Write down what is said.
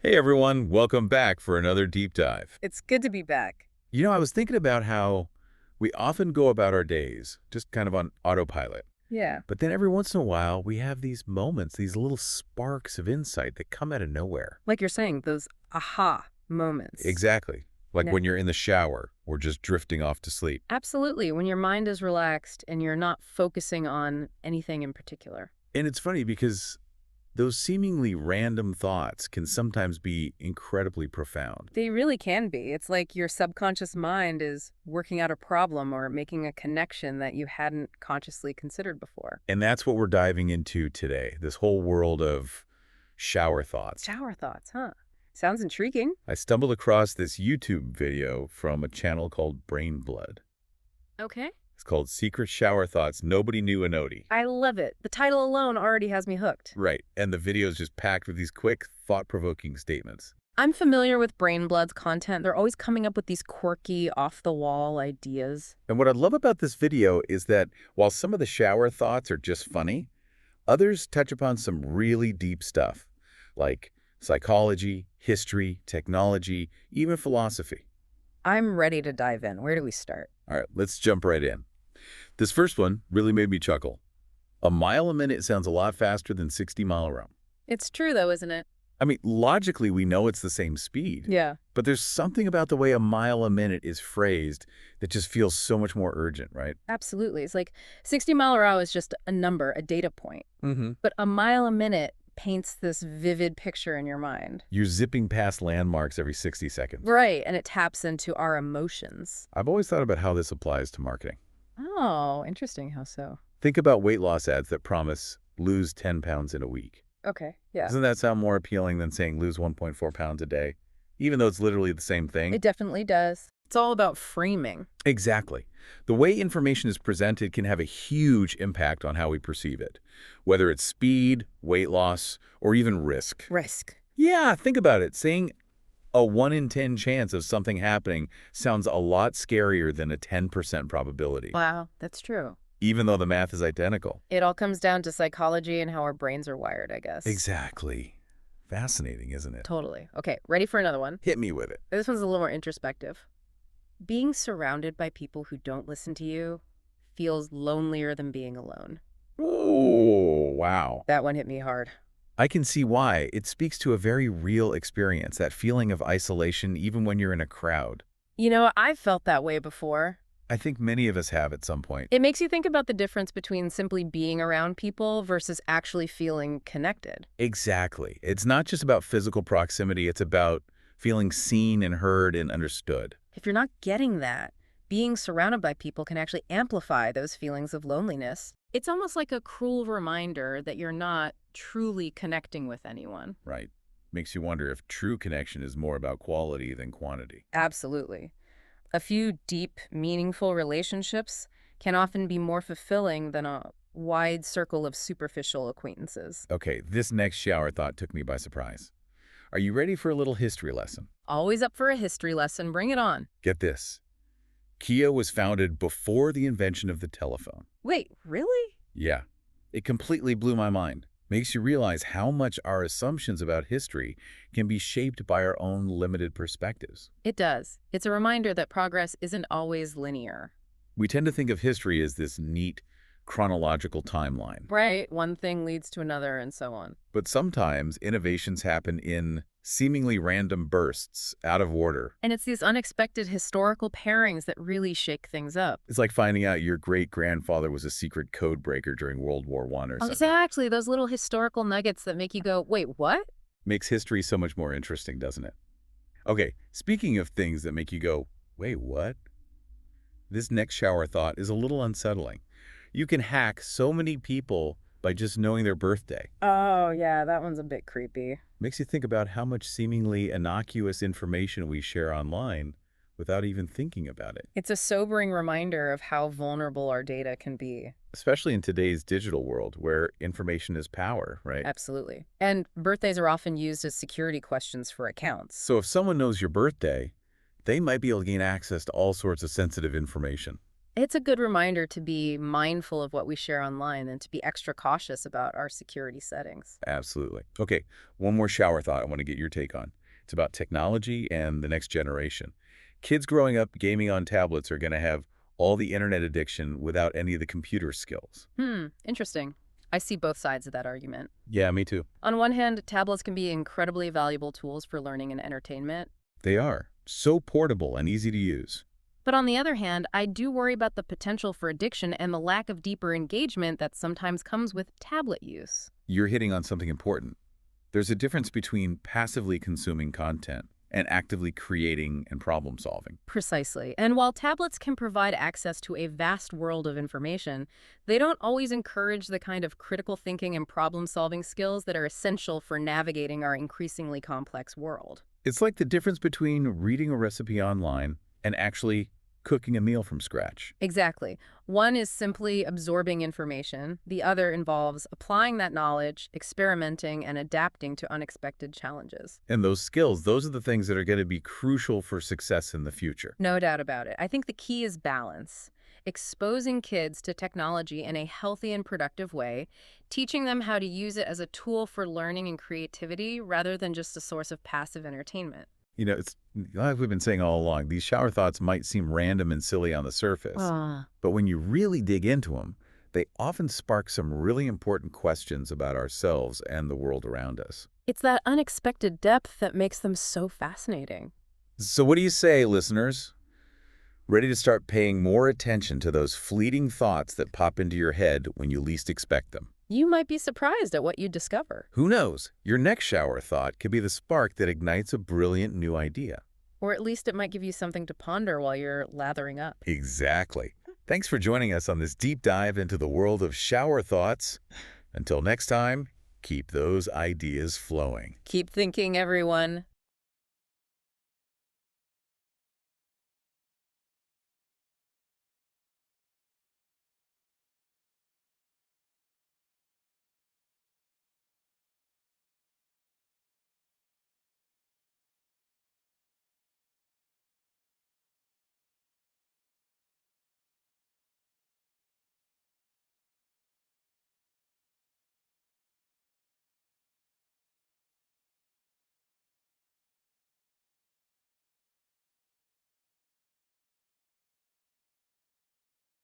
Hey everyone, welcome back for another deep dive. It's good to be back. I was thinking about how we often go about our days just kind of on autopilot. Yeah. But then every once in a while, we have these moments, these little sparks of insight that come out of nowhere. Like you're saying, those aha moments. Exactly. Like Yeah. when you're in the shower or just drifting off to sleep. Absolutely. When your mind is relaxed and you're not focusing on anything in particular. And it's funny because those seemingly random thoughts can sometimes be incredibly profound. They really can be. It's like your subconscious mind is working out a problem or making a connection that you hadn't consciously considered before. And that's what we're diving into today, this whole world of shower thoughts. Shower thoughts, huh? Sounds intriguing. I stumbled across this YouTube video from a channel called Brain Blood. Okay. It's called Secret Shower Thoughts Nobody Knew Anoti. I love it. The title alone already has me hooked. Right, and the video is just packed with these quick, thought-provoking statements. I'm familiar with Brain Blood's content. They're always coming up with these quirky, off-the-wall ideas. And what I love about this video is that while some of the shower thoughts are just funny, others touch upon some really deep stuff, like psychology, history, technology, even philosophy. I'm ready to dive in. Where do we start? All right, let's jump right in. This first one really made me chuckle. A mile a minute sounds a lot faster than 60-mile-an-hour. It's true, though, isn't it? I mean, logically, we know it's the same speed. Yeah. But there's something about the way a mile a minute is phrased that just feels so much more urgent, right? Absolutely. It's like 60 mile per hour is just a number, a data point. Mm-hmm. But a mile a minute paints this vivid picture in your mind. You're zipping past landmarks every 60 seconds. Right. And it taps into our emotions. I've always thought about how this applies to marketing. Oh, interesting. How so? Think about weight loss ads that promise lose 10 pounds in a week. Okay. Yeah. Doesn't that sound more appealing than saying lose 1.4 pounds a day, even though it's literally the same thing? It definitely does. It's all about framing. Exactly. The way information is presented can have a huge impact on how we perceive it, whether it's speed, weight loss, or even risk. Risk. Yeah, think about it. Saying a 1 in 10 chance of something happening sounds a lot scarier than a 10% probability, Wow. That's true. even though the math is identical. It all comes down to psychology and how our brains are wired, I guess. Exactly. Fascinating, isn't it? Totally. Okay. Ready for another one? Hit me with it. This one's a little more introspective. Being surrounded by people who don't listen to you feels lonelier than being alone. Oh, wow. That one hit me hard. I can see why. It speaks to a very real experience, that feeling of isolation even when you're in a crowd. You know, I've felt that way before. I think many of us have at some point. It makes you think about the difference between simply being around people versus actually feeling connected. Exactly. It's not just about physical proximity, it's about feeling seen and heard and understood. If you're not getting that, being surrounded by people can actually amplify those feelings of loneliness. It's almost like a cruel reminder that you're not truly connecting with anyone. Right. Makes you wonder if true connection is more about quality than quantity. Absolutely. A few deep, meaningful relationships can often be more fulfilling than a wide circle of superficial acquaintances. Okay, this next shower thought took me by surprise. Are you ready for a little history lesson? Always up for a history lesson. Bring it on. Get this. Kia was founded before the invention of the telephone. Wait, really? Yeah, it completely blew my mind. Makes you realize how much our assumptions about history can be shaped by our own limited perspectives. It does. It's a reminder that progress isn't always linear. We tend to think of history as this neat, chronological timeline. Right. One thing leads to another and so on. But sometimes innovations happen in seemingly random bursts, out of order. And it's these unexpected historical pairings that really shake things up. It's like finding out your great-grandfather was a secret code breaker during World War I or something. Exactly. Those little historical nuggets that make you go, wait, what? Makes history so much more interesting, doesn't it? Okay, speaking of things that make you go, wait, what? This next shower thought is a little unsettling. You can hack so many people by just knowing their birthday. Oh, yeah, that one's a bit creepy. Makes you think about how much seemingly innocuous information we share online without even thinking about it. It's a sobering reminder of how vulnerable our data can be. Especially in today's digital world where information is power, right? Absolutely. And birthdays are often used as security questions for accounts. So if someone knows your birthday, they might be able to gain access to all sorts of sensitive information. It's a good reminder to be mindful of what we share online and to be extra cautious about our security settings. Absolutely. Okay, one more shower thought I want to get your take on. It's about technology and the next generation. Kids growing up gaming on tablets are going to have all the internet addiction without any of the computer skills. Interesting. I see both sides of that argument. Yeah, me too. On one hand, tablets can be incredibly valuable tools for learning and entertainment. They are so portable and easy to use. But on the other hand, I do worry about the potential for addiction and the lack of deeper engagement that sometimes comes with tablet use. You're hitting on something important. There's a difference between passively consuming content and actively creating and problem solving. Precisely. And while tablets can provide access to a vast world of information, they don't always encourage the kind of critical thinking and problem-solving skills that are essential for navigating our increasingly complex world. It's like the difference between reading a recipe online and actually cooking a meal from scratch. Exactly. One is simply absorbing information. The other involves applying that knowledge, experimenting, and adapting to unexpected challenges. And those skills, those are the things that are going to be crucial for success in the future. No doubt about it. I think the key is balance. Exposing kids to technology in a healthy and productive way, teaching them how to use it as a tool for learning and creativity rather than just a source of passive entertainment. It's like we've been saying all along, these shower thoughts might seem random and silly on the surface, but when you really dig into them, they often spark some really important questions about ourselves and the world around us. It's that unexpected depth that makes them so fascinating. So what do you say, listeners? Ready to start paying more attention to those fleeting thoughts that pop into your head when you least expect them? You might be surprised at what you discover. Who knows? Your next shower thought could be the spark that ignites a brilliant new idea. Or at least it might give you something to ponder while you're lathering up. Exactly. Thanks for joining us on this deep dive into the world of shower thoughts. Until next time, keep those ideas flowing. Keep thinking, everyone.